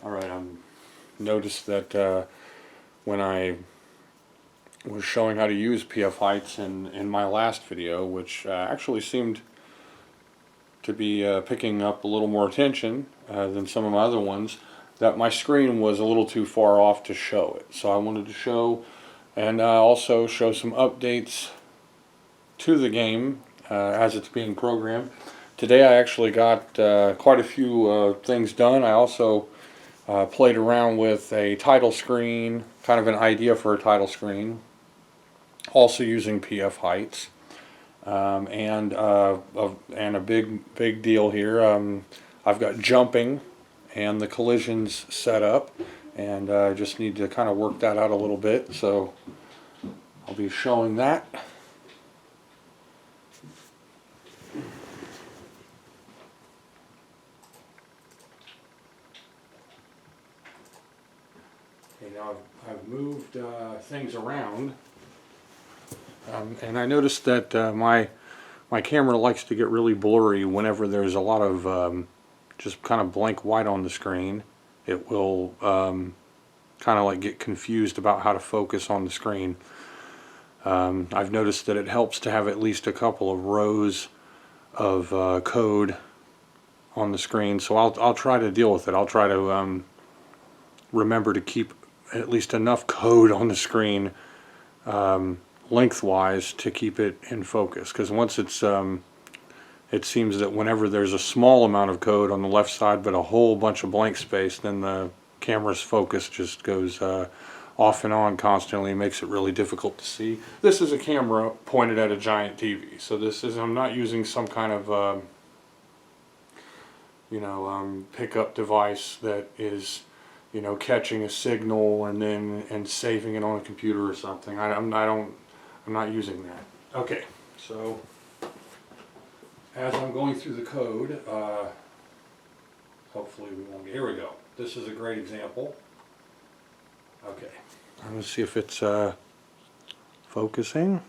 Alright, noticed that when I was showing how to use PF heights in my last video, which actually seemed to be picking up a little more attention than some of my other ones, that my screen was a little too far off to show it. So I wanted to show and also show some updates to the game as it's being programmed. Today I actually got quite a few things done. I also played around with a title screen, kind of an idea for a title screen, also using PF heights, and a big deal here. I've got jumping and the collisions set up, and I just need to kind of work that out a little bit. So I'll be showing that. Okay, now I've moved things around, and I noticed that my camera likes to get really blurry whenever there's a lot of just kind of blank white on the screen. It will kind of like get confused about how to focus on the screen. I've noticed that it helps to have at least a couple of rows of code on the screen, so I'll try to deal with it. I'll try to remember to keep at least enough code on the screen lengthwise to keep it in focus, because once it's it seems that whenever there's a small amount of code on the left side but a whole bunch of blank space, then the camera's focus just goes off and on constantly and makes it really difficult to see. This is a camera pointed at a giant TV, so this is, I'm not using some kind of pickup device that is catching a signal and then saving it on a computer or something. I'm not using that. Okay, so as I'm going through the code, hopefully we won't get, here we go. This is a great example. Okay, I'm going to see if it's focusing.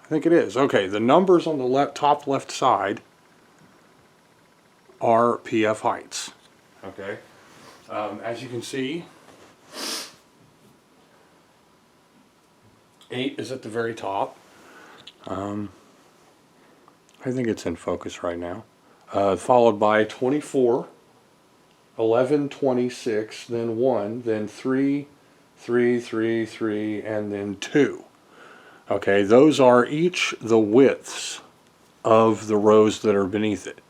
I think it is. Okay, the numbers on the top left side are PF heights. Okay, as you can see, 8 is at the very top. I think it's in focus right now. Followed by 24, 11, 26, then 1, then 3, 3, 3, 3, and then 2. Okay, those are each the widths of the rows that are beneath it.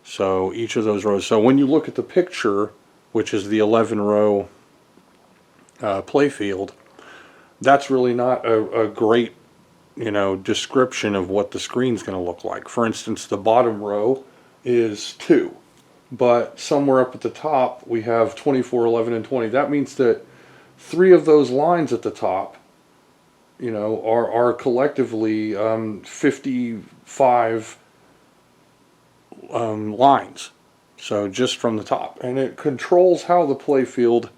So each of those rows. So when you look at the picture, which is the 11 row playfield, that's really not a great description of what the screen's going to look like. For instance, the bottom row is 2, but somewhere up at the top we have 24, 11, and 20. That means that 3 of those lines at the top are collectively 55 lines, so just from the top, and it controls how the playfield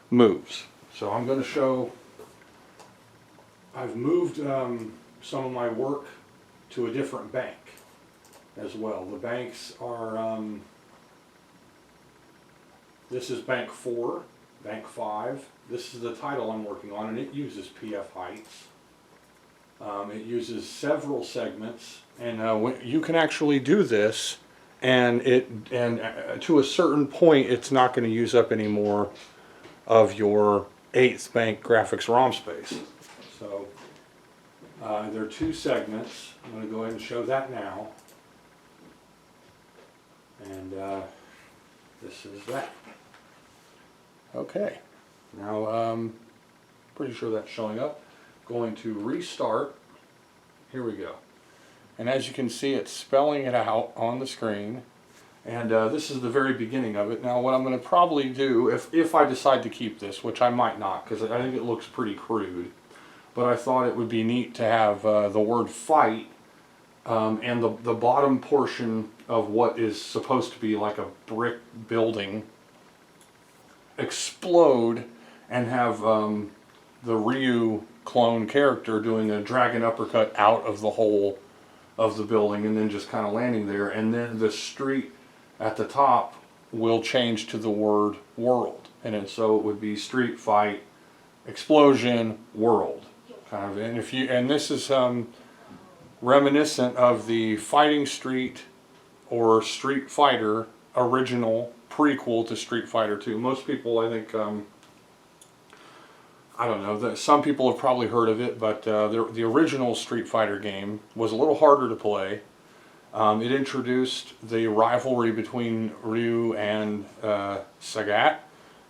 moves. So I'm going to show, I've moved some of my work to a different bank as well. The banks are, this is bank 4, bank 5. This is the title I'm working on, and it uses PF heights. It uses several segments, and you can actually do this, and to a certain point it's not going to use up any more of your 8th bank graphics ROM space. So there are 2 segments. I'm going to go ahead and show that now, and this is that. Okay, now pretty sure that's showing up. Going to restart. Here we go. And as you can see, it's spelling it out on the screen, and this is the very beginning of it. Now what I'm going to probably do, if I decide to keep this, which I might not because I think it looks pretty crude, but I thought it would be neat to have the word fight and the bottom portion of what is supposed to be like a brick building explode and have the Ryu clone character doing a dragon uppercut out of the hole of the building and then just kind of landing there, and then the street at the top will change to the word world, and so it would be street fight, explosion, world, kind of. And if you, and this is reminiscent of the Fighting Street or Street Fighter original prequel to Street Fighter 2. Most people, I think, I don't know, some people have probably heard of it, but the original Street Fighter game was a little harder to play. It introduced the rivalry between Ryu and Sagat,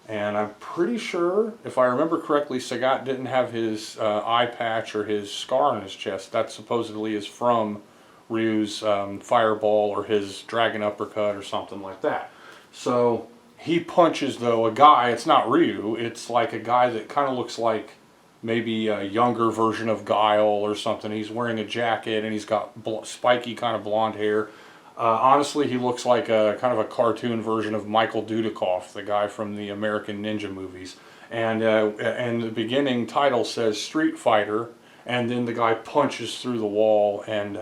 and I'm pretty sure, if I remember correctly, Sagat didn't have his eye patch or his scar on his chest. That supposedly is from Ryu's fireball or his dragon uppercut or something like that. So he punches, though, a guy. It's not Ryu. It's like a guy that kind of looks like maybe a younger version of Guile or something. He's wearing a jacket and he's got spiky kind of blonde hair. Honestly, he looks like a kind of a cartoon version of Michael Dudikoff, the guy from the American Ninja movies. And the beginning title says Street Fighter, and then the guy punches through the wall and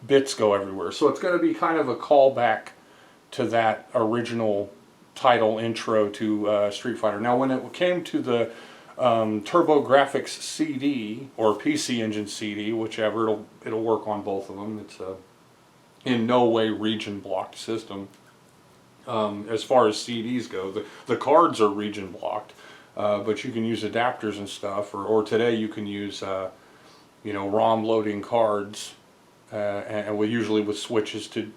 bits go everywhere. So it's going to be kind of a callback to that original title intro to Street Fighter. Now, when it came to the TurboGrafx CD or PC Engine CD, whichever, it'll work on both of them. It's in no way region blocked system. As far as CDs go, the cards are region blocked, but you can use adapters and stuff. Or today you can use ROM loading cards, and usually with switches to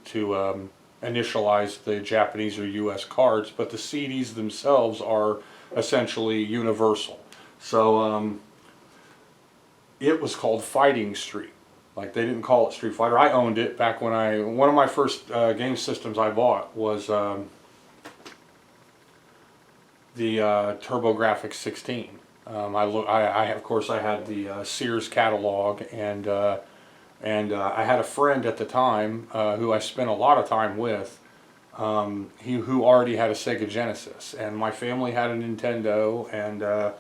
initialize the Japanese or US cards. But the CDs themselves are essentially universal. So it was called Fighting Street. Like, they didn't call it Street Fighter. I owned it back when one of my first game systems I bought was the TurboGrafx 16. Of course I had the Sears catalog, and I had a friend at the time who I spent a lot of time with. Who already had a Sega Genesis, and my family had a Nintendo, and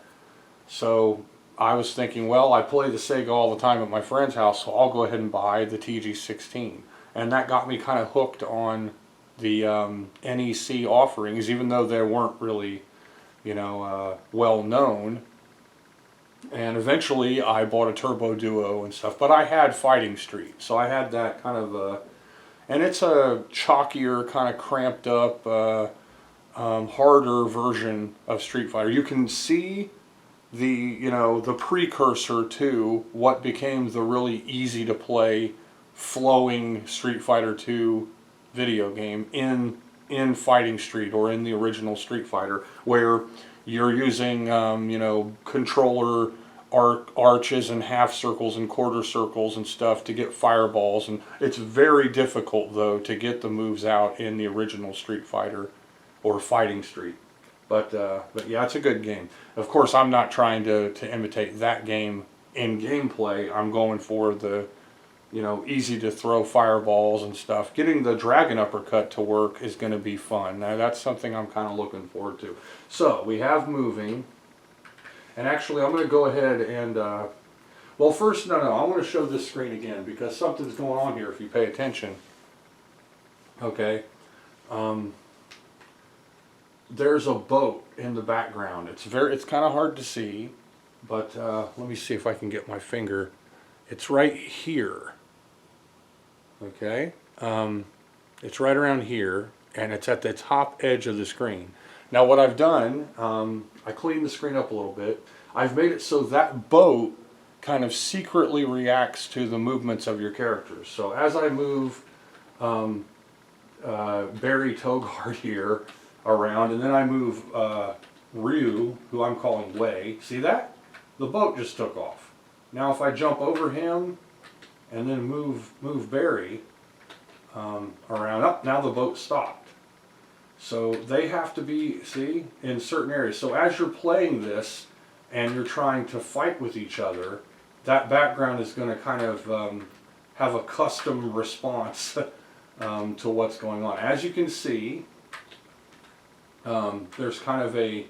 so I was thinking, well, I play the Sega all the time at my friend's house, so I'll go ahead and buy the TG16. And that got me kind of hooked on the NEC offerings, even though they weren't really, well known. And eventually I bought a Turbo Duo and stuff, but I had Fighting Street, so I had that kind of and it's a chalkier, kind of cramped up, harder version of Street Fighter. You can see the precursor to what became the really easy to play, flowing Street Fighter 2 video game in Fighting Street, or in the original Street Fighter, where you're using controller arches and half circles and quarter circles and stuff to get fireballs, and it's very difficult, though, to get the moves out in the original Street Fighter or Fighting Street. But yeah, it's a good game. Of course, I'm not trying to imitate that game in gameplay. I'm going for the easy to throw fireballs and stuff. Getting the dragon uppercut to work is going to be fun. Now, that's something I'm kind of looking forward to. So we have moving. And actually, I'm going to go ahead and, well, first, no, I want to show this screen again, because something's going on here if you pay attention. Okay. There's a boat in the background. It's kind of hard to see, but let me see if I can get my finger. It's right here. Okay. It's right around here, and it's at the top edge of the screen. Now, what I've done, I cleaned the screen up a little bit. I've made it so that boat kind of secretly reacts to the movements of your characters. So as I move Barry Togard here around, and then I move Ryu, who I'm calling Wei, see that? The boat just took off. Now if I jump over him and then move Barry around, now the boat stopped. So they have to be, see, in certain areas. So as you're playing this and you're trying to fight with each other, that background is going to kind of have a custom response to what's going on. As you can see, there's kind of a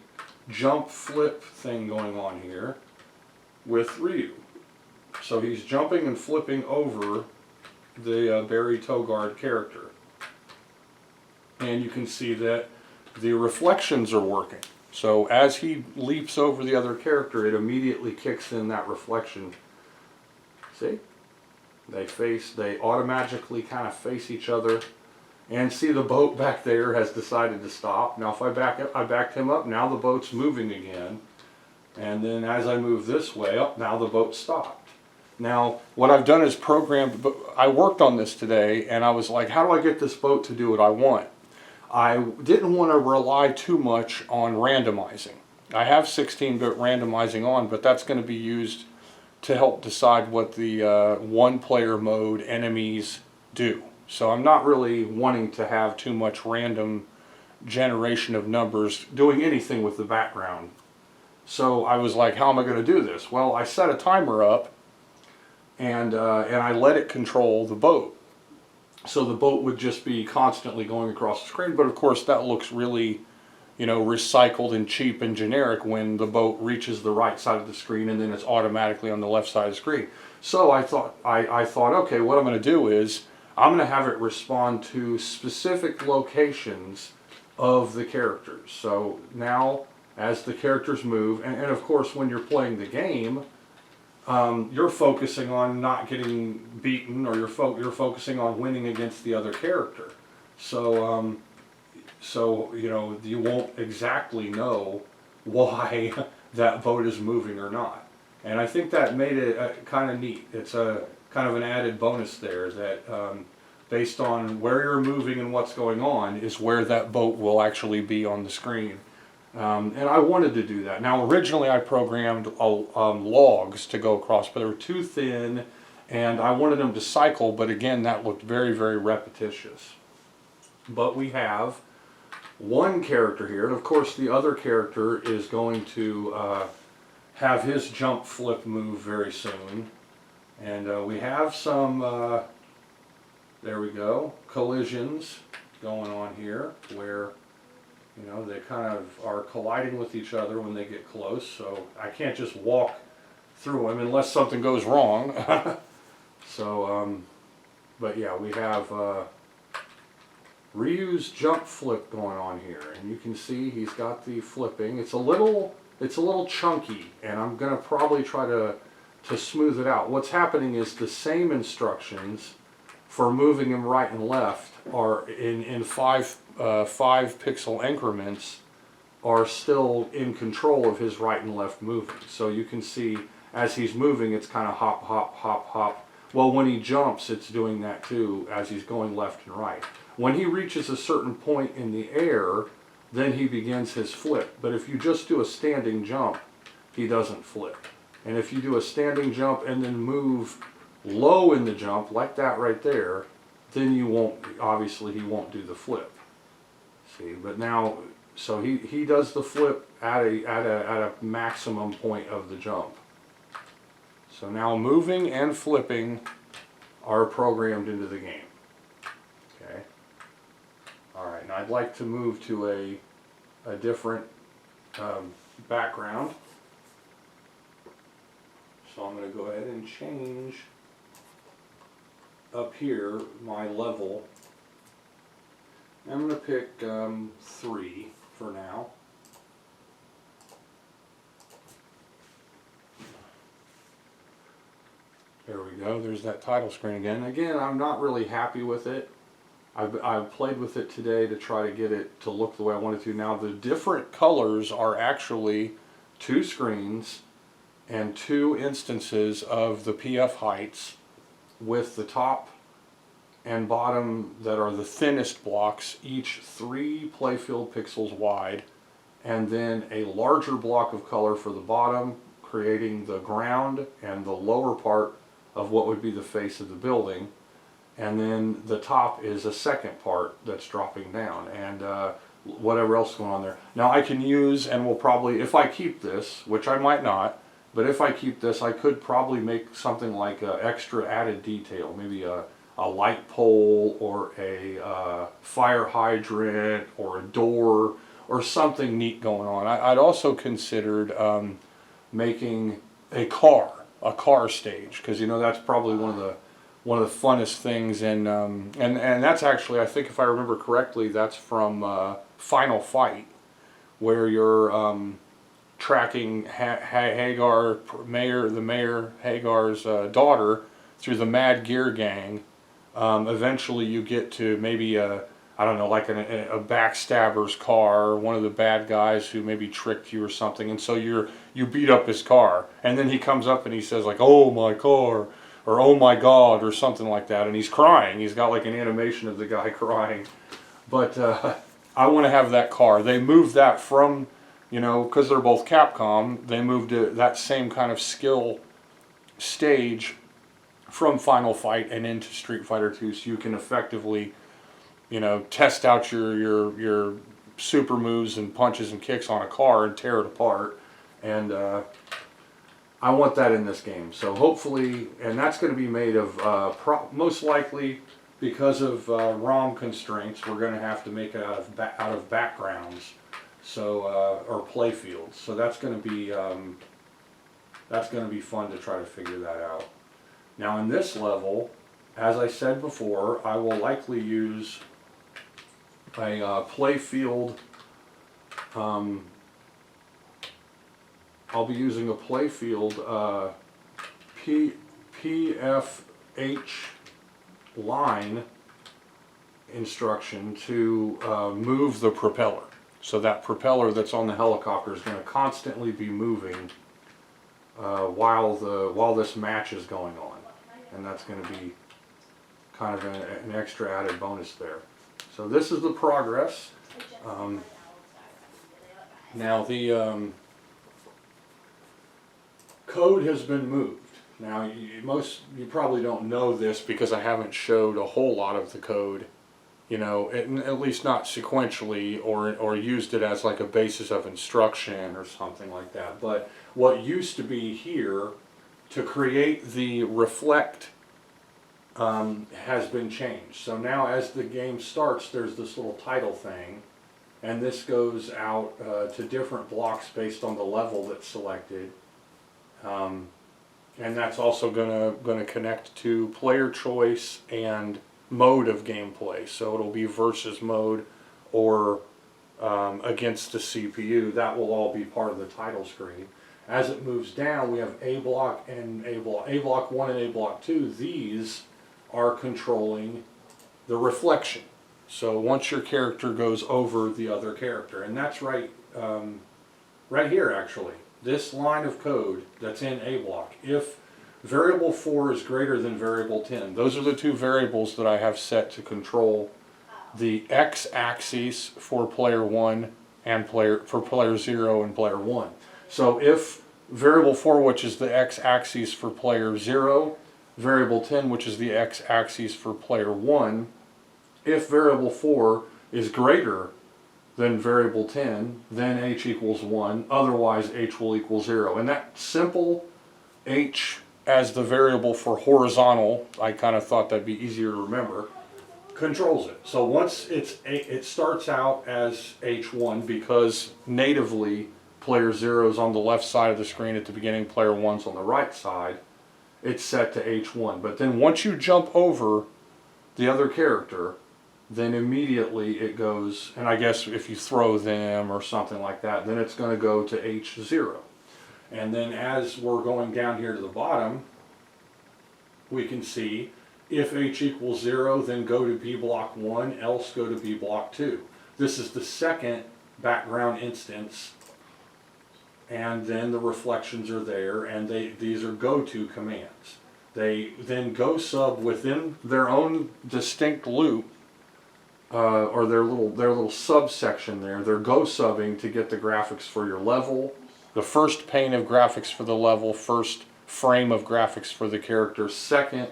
jump flip thing going on here with Ryu. So he's jumping and flipping over the Barry Togard character. and you can see that the reflections are working. So as he leaps over the other character, it immediately kicks in that reflection. See? They automatically kind of face each other. And see, the boat back there has decided to stop. Now if I backed him up, now the boat's moving again. And then as I move this way, up, now the boat stopped. Now, what I've done is programmed, I worked on this today, and I was like, how do I get this boat to do what I want? I didn't want to rely too much on randomizing. I have 16-bit randomizing on, but that's going to be used to help decide what the one-player mode enemies do. So I'm not really wanting to have too much random generation of numbers doing anything with the background. So I was like, how am I going to do this? Well, I set a timer up, and I let it control the boat. So the boat would just be constantly going across the screen, but of course that looks really, you know, recycled and cheap and generic when the boat reaches the right side of the screen and then it's automatically on the left side of the screen. So I thought, okay, what I'm going to do is I'm going to have it respond to specific locations of the characters. So now as the characters move, and of course when you're playing the game, you're focusing on not getting beaten, or you're focusing on winning against the other character. So, you know, you won't exactly know why that boat is moving or not. And I think that made it kind of neat. It's a kind of an added bonus there that based on where you're moving and what's going on is where that boat will actually be on the screen. And I wanted to do that. Now originally I programmed logs to go across, but they were too thin and I wanted them to cycle, but again that looked very, very repetitious. But we have one character here, and of course the other character is going to have his jump flip move very soon. And we have some, there we go, collisions going on here where, you know, they kind of are colliding with each other when they get close, so I can't just walk through them unless something goes wrong. So, but yeah, we have Ryu's jump flip going on here, and you can see he's got the flipping. It's a little chunky, and I'm going to probably try to smooth it out. What's happening is the same instructions for moving him right and left are in 5 pixel increments are still in control of his right and left moving. So you can see as he's moving it's kind of hop, hop, hop, hop. Well, when he jumps it's doing that too as he's going left and right. When he reaches a certain point in the air, then he begins his flip. But if you just do a standing jump, he doesn't flip. And if you do a standing jump and then move low in the jump, like that right there, then you won't, obviously he won't do the flip. See, but now, so he does the flip at a maximum point of the jump. So now moving and flipping are programmed into the game. Okay. Alright, now I'd like to move to a different background. So I'm going to go ahead and change up here my level. I'm going to pick 3 for now. There we go, there's that title screen again. Again, I'm not really happy with it. I've played with it today to try to get it to look the way I want it to. Now the different colors are actually 2 screens and 2 instances of the PF heights, with the top and bottom that are the thinnest blocks, each 3 playfield pixels wide, and then a larger block of color for the bottom, creating the ground and the lower part of what would be the face of the building, and then the top is a second part that's dropping down, and whatever else is going on there. Now I can use, and will probably, if I keep this, which I might not, but if I keep this, I could probably make something like an extra added detail, maybe a light pole or a fire hydrant or a door or something neat going on. I'd also considered making a car stage, because you know that's probably one one of the funnest things. And that's actually, I think if I remember correctly, that's from Final Fight, where you're tracking Hagar, the mayor Hagar's daughter through the Mad Gear Gang. Eventually you get to maybe I don't know, like a backstabber's car, or one of the bad guys who maybe tricked you or something, and so you beat up his car, and then he comes up and he says like, "Oh my car," or "Oh my God," or something like that, and he's crying. He's got like an animation of the guy crying. But I want to have that car. They moved that from, because they're both Capcom, they moved that same kind of skill stage from Final Fight and into Street Fighter 2, so you can effectively, test out your super moves and punches and kicks on a car and tear it apart. And I want that in this game. So hopefully, and that's going to be made of, most likely, because of ROM constraints, we're going to have to make it out of backgrounds, so or playfields. So that's going to be fun to try to figure that out. Now in this level, as I said before, I will likely use a playfield. I'll be using a playfield PFH line instruction to move the propeller. So that propeller that's on the helicopter is going to constantly be moving while this match is going on, and that's going to be kind of an extra added bonus there. So this is the progress. Now the code has been moved. Now you probably don't know this because I haven't showed a whole lot of the code, at least not sequentially, or used it as like a basis of instruction or something like that. But what used to be here to create the reflect has been changed. So now as the game starts, there's this little title thing, and this goes out to different blocks based on the level that's selected. And that's also gonna connect to player choice and mode of gameplay. So it'll be versus mode or against the CPU. That will all be part of the title screen. As it moves down, we have A block and A block 1 and A block 2. These are controlling the reflection. So once your character goes over the other character, and that's right here actually. This line of code that's in A block, if variable 4 is greater than variable 10, those are the two variables that I have set to control the x-axis for player 1 and for player 0 and player 1. So if variable 4, which is the x-axis for player 0, variable 10, which is the x-axis for player 1, if variable 4 is greater than variable 10, then h equals 1, otherwise h will equal 0. And that simple h as the variable for horizontal, I kind of thought that'd be easier to remember, controls it. So once it starts out as h1 because natively player 0 is on the left side of the screen at the beginning, player 1's on the right side, it's set to h1. But then once you jump over the other character, then immediately it goes, and I guess if you throw them or something like that, then it's going to go to H0. And then as we're going down here to the bottom, we can see if H equals 0, then go to B block 1, else go to B block 2. This is the second background instance, and then the reflections are there, and these are go-to commands. They then go sub within their own distinct loop, or their little subsection there. They're go subbing to get the graphics for your level, the first pane of graphics for the level, first frame of graphics for the character, second,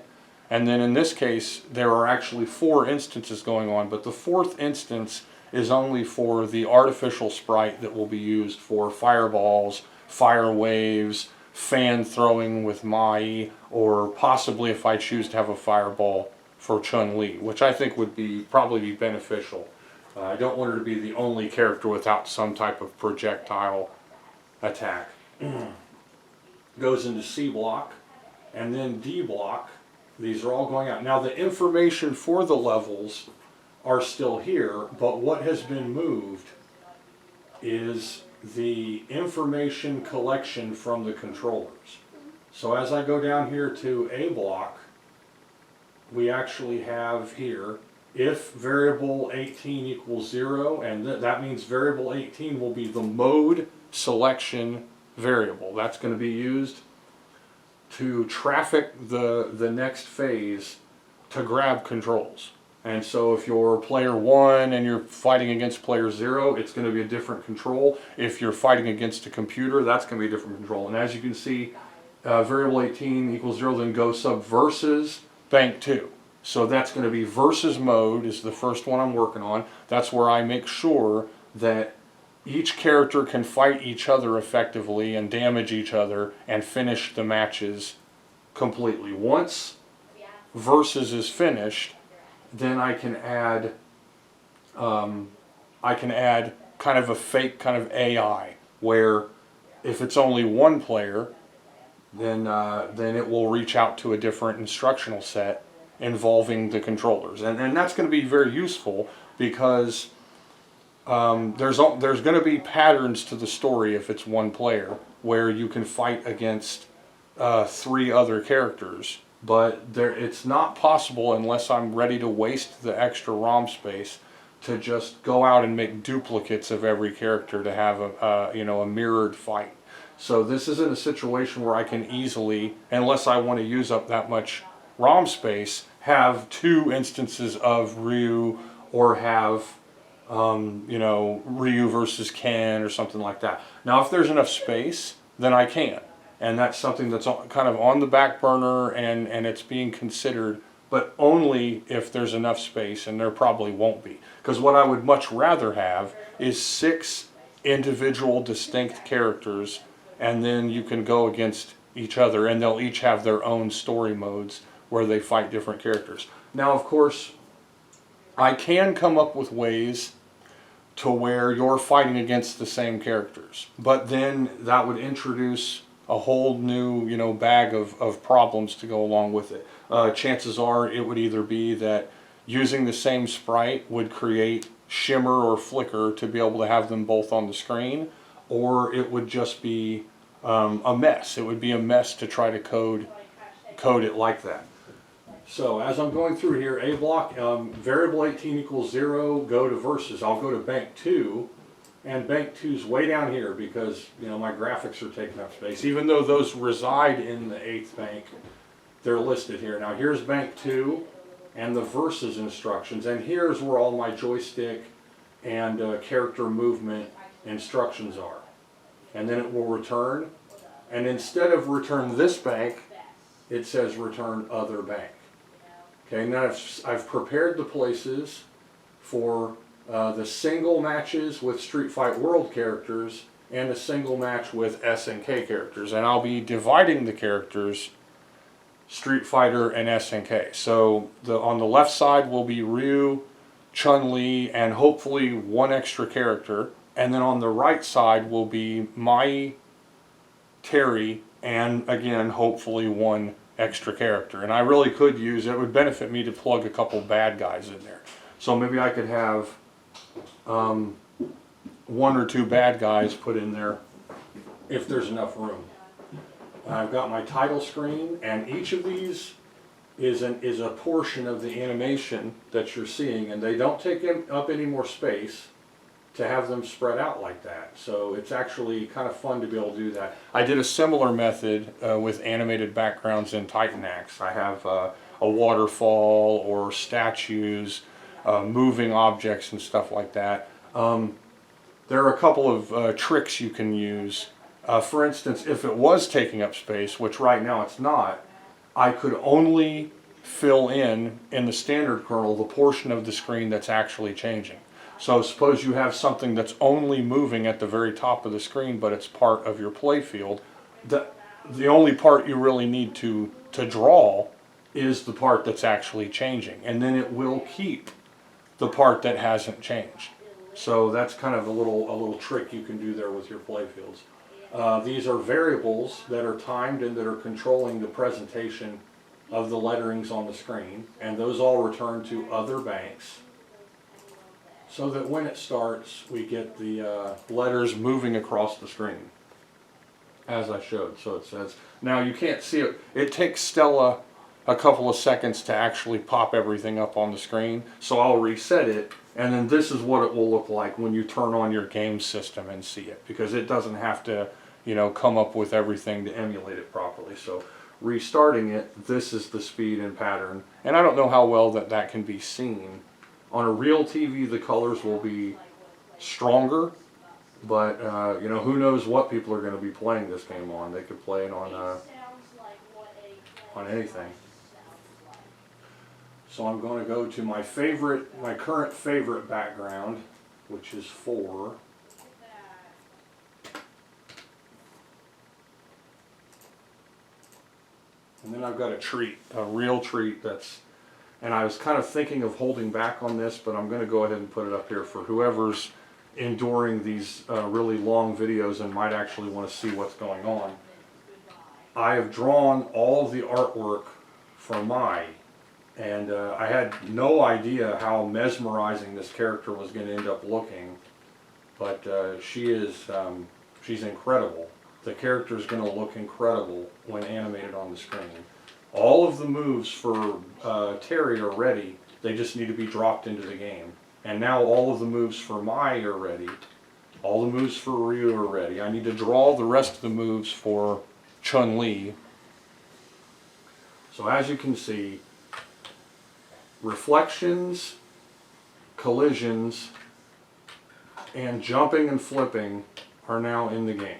and then in this case there are actually 4 instances going on, but the 4th instance is only for the artificial sprite that will be used for fireballs, fire waves, fan throwing with Mai, or possibly if I choose to have a fireball for Chun-Li, which I think would probably be beneficial. I don't want her to be the only character without some type of projectile attack. Goes into C block, and then D block These are all going out. Now the information for the levels are still here, but what has been moved is the information collection from the controllers. So as I go down here to A block, we actually have here, if variable 18 equals 0, and that means variable 18 will be the mode selection variable. That's going to be used to traffic the next phase to grab controls. And so if you're player 1 and you're fighting against player 0, it's going to be a different control. If you're fighting against a computer, that's going to be a different control. And as you can see, variable 18 equals 0, then go sub versus bank 2. So that's going to be versus mode is the first one I'm working on. That's where I make sure that each character can fight each other effectively and damage each other and finish the matches completely. Once versus is finished, then I can add kind of a fake kind of AI where if it's only one player, then it will reach out to a different instructional set involving the controllers, and that's going to be very useful because there's going to be patterns to the story if it's one player where you can fight against 3 other characters, but it's not possible unless I'm ready to waste the extra ROM space to just go out and make duplicates of every character to have a mirrored fight. So this isn't a situation where I can easily, unless I want to use up that much ROM space, have 2 instances of Ryu or have Ryu versus Ken or something like that. Now if there's enough space, then I can. And that's something that's kind of on the back burner and it's being considered, but only if there's enough space, and there probably won't be. Because what I would much rather have is 6 individual distinct characters, and then you can go against each other, and they'll each have their own story modes where they fight different characters. Now, of course, I can come up with ways to where you're fighting against the same characters, but then that would introduce a whole new, bag of problems to go along with it. Chances are it would either be that using the same sprite would create shimmer or flicker to be able to have them both on the screen, or it would just be a mess. It would be a mess to try to code it like that. So as I'm going through here, A block, variable 18 equals 0, go to versus. I'll go to bank 2, and bank 2's way down here because my graphics are taking up space. Even though those reside in the 8th bank, they're listed here. Now here's bank 2 and the versus instructions, and here's where all my joystick and character movement instructions are. And then it will return, and instead of return this bank, it says return other bank. Okay, now I've prepared the places for the single matches with Street Fight World characters and a single match with SNK characters, and I'll be dividing the characters Street Fighter and SNK. So on the left side will be Ryu, Chun-Li, and hopefully 1 extra character, and then on the right side will be Mai, Terry, and again hopefully 1 extra character. And I really could use it would benefit me to plug a couple bad guys in there. So maybe I could have 1 or 2 bad guys put in there if there's enough room. I've got my title screen, and each of these is a portion of the animation that you're seeing, and they don't take up any more space to have them spread out like that. So it's actually kind of fun to be able to do that. I did a similar method with animated backgrounds in Titan Axe. I have a waterfall or statues, moving objects and stuff like that. There are a couple of tricks you can use. For instance, if it was taking up space, which right now it's not, I could only fill in the standard kernel the portion of the screen that's actually changing. So suppose you have something that's only moving at the very top of the screen, but it's part of your playfield. The only part you really need to draw is the part that's actually changing, and then it will keep the part that hasn't changed. So that's kind of a little trick you can do there with your playfields. These are variables that are timed and that are controlling the presentation of the letterings on the screen, and those all return to other banks, so that when it starts, we get the letters moving across the screen, as I showed. So it says, now you can't see it. It takes Stella a couple of seconds to actually pop everything up on the screen, so I'll reset it, and then this is what it will look like when you turn on your game system and see it, because it doesn't have to, you know, come up with everything to emulate it properly. So restarting it, this is the speed and pattern, and I don't know how well that can be seen. On a real TV, the colors will be stronger, but you know, who knows what people are going to be playing this game on. They could play it on anything. So I'm going to go to my current favorite background, which is 4. And then I've got a treat, a real treat that's, and I was kind of thinking of holding back on this, but I'm going to go ahead and put it up here for whoever's enduring these really long videos and might actually want to see what's going on. I have drawn all of the artwork for Mai, and I had no idea how mesmerizing this character was going to end up looking, but she's incredible. The character is going to look incredible when animated on the screen. All of the moves for Terry are ready, they just need to be dropped into the game. And now all of the moves for Mai are ready. All the moves for Ryu are ready. I need to draw the rest of the moves for Chun-Li. So as you can see, reflections, collisions, and jumping and flipping are now in the game.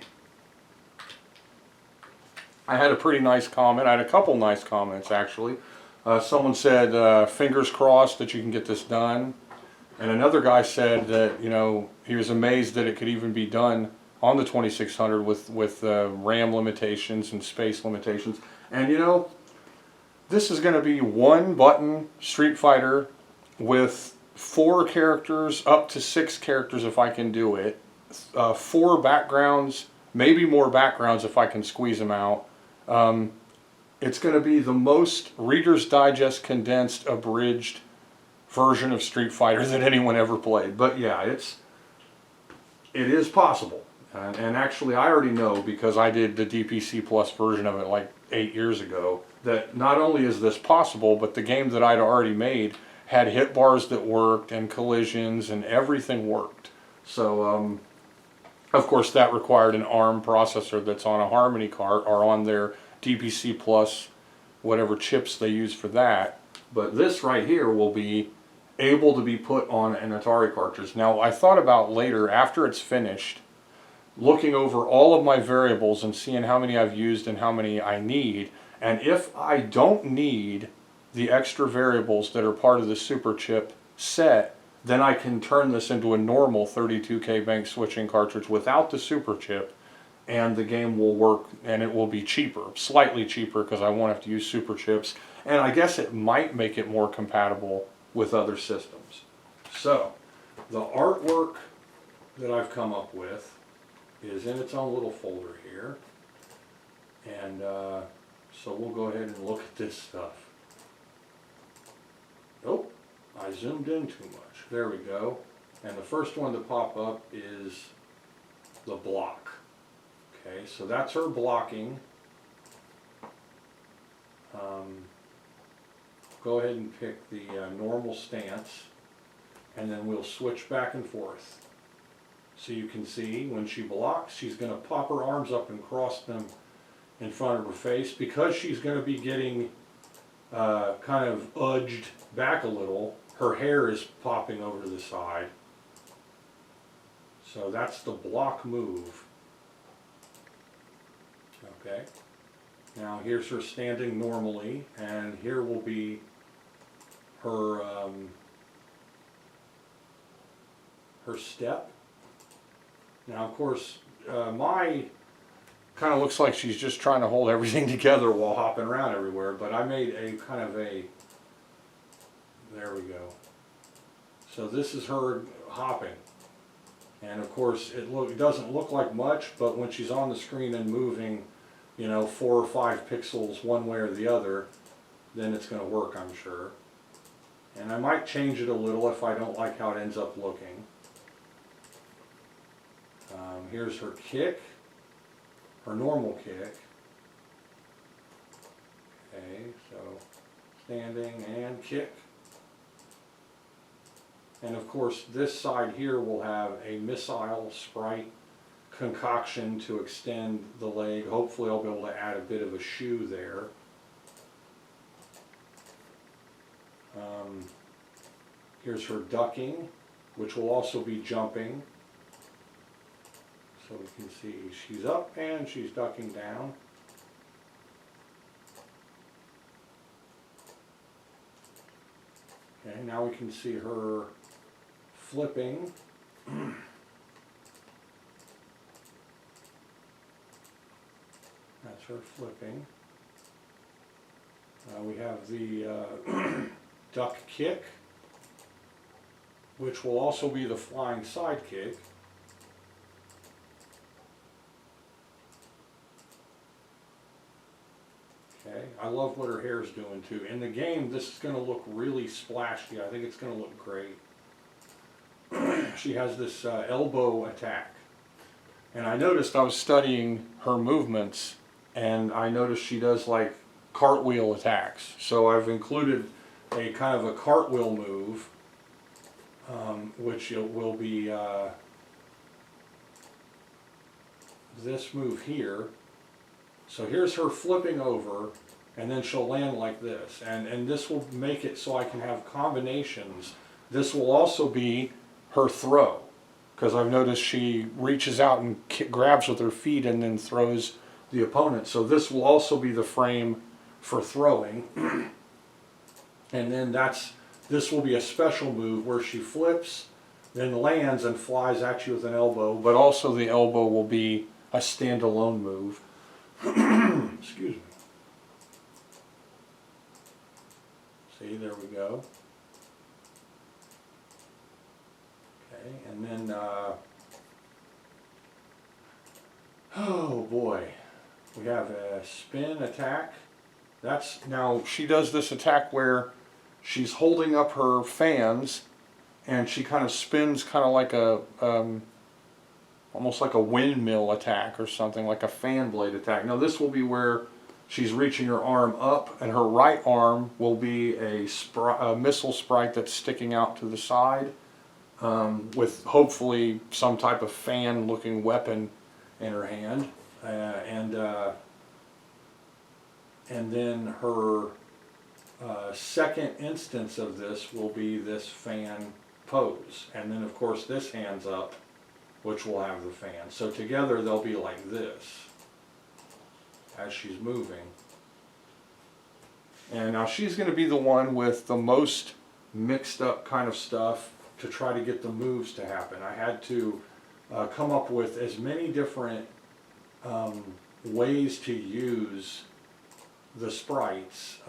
I had a pretty nice comment. I had a couple nice comments actually. Someone said, fingers crossed that you can get this done. And another guy said that, you know, he was amazed that it could even be done on the 2600 with RAM limitations and space limitations. And you know, this is going to be one button Street Fighter with 4 characters, up to 6 characters if I can do it. 4 backgrounds, maybe more backgrounds if I can squeeze them out. It's going to be the most Reader's Digest condensed, abridged version of Street Fighter that anyone ever played. But yeah, it is possible. And actually I already know, because I did the DPC Plus version of it like 8 years ago, that not only is this possible, but the game that I'd already made had hit bars that worked and collisions and everything worked. So of course that required an ARM processor that's on a Harmony card or on their DPC Plus, whatever chips they use for that. But this right here will be able to be put on an Atari cartridge. Now I thought about later, after it's finished, looking over all of my variables and seeing how many I've used and how many I need. And if I don't need the extra variables that are part of the super chip set, then I can turn this into a normal 32K bank switching cartridge without the super chip, and the game will work, and it will be cheaper, slightly cheaper, because I won't have to use super chips. And I guess it might make it more compatible with other systems. So the artwork that I've come up with is in its own little folder here, and so we'll go ahead and look at this stuff. Oh, I zoomed in too much. There we go. And the first one to pop up is the block. Okay, so that's her blocking. Go ahead and pick the normal stance, and then we'll switch back and forth. So you can see when she blocks, she's going to pop her arms up and cross them in front of her face. Because she's going to be getting kind of edged back a little, her hair is popping over to the side. So that's the block move. Okay. Now here's her standing normally, and here will be her her step. Now of course, Mai kind of looks like she's just trying to hold everything together while hopping around everywhere, but I made a kind of a, there we go. So this is her hopping. And of course it doesn't look like much, but when she's on the screen and moving, you know, 4 or 5 pixels one way or the other, then it's going to work, I'm sure. And I might change it a little if I don't like how it ends up looking. Here's her kick, her normal kick. Okay, so standing and kick. And of course this side here will have a missile sprite concoction to extend the leg. Hopefully I'll be able to add a bit of a shoe there. Here's her ducking, which will also be jumping. So we can see she's up and she's ducking down. Okay, now we can see her flipping. That's her flipping. We have the duck kick, which will also be the flying side kick. Okay, I love what her hair's doing too. In the game, this is going to look really splashy. I think it's going to look great. She has this elbow attack. And I noticed, I was studying her movements, and I noticed she does like cartwheel attacks. So I've included a kind of a cartwheel move, which will be this move here. So here's her flipping over, and then she'll land like this. And this will make it so I can have combinations. This will also be her throw, because I've noticed she reaches out and grabs with her feet and then throws the opponent. So this will also be the frame for throwing. And then this will be a special move where she flips, then lands and flies at you with an elbow, but also the elbow will be a standalone move. Excuse me. See, there we go. Okay, and then, oh boy, we have a spin attack. Now she does this attack where she's holding up her fans and she kind of spins kind of like a, almost like a windmill attack or something, like a fan blade attack. Now this will be where she's reaching her arm up, and her right arm will be a missile sprite that's sticking out to the side, with hopefully some type of fan looking weapon in her hand. And then her second instance of this will be this fan pose. And then of course this hand's up, which will have the fan. So together they'll be like this as she's moving. And now she's going to be the one with the most mixed up kind of stuff to try to get the moves to happen. I had to come up with as many different ways to use the sprites.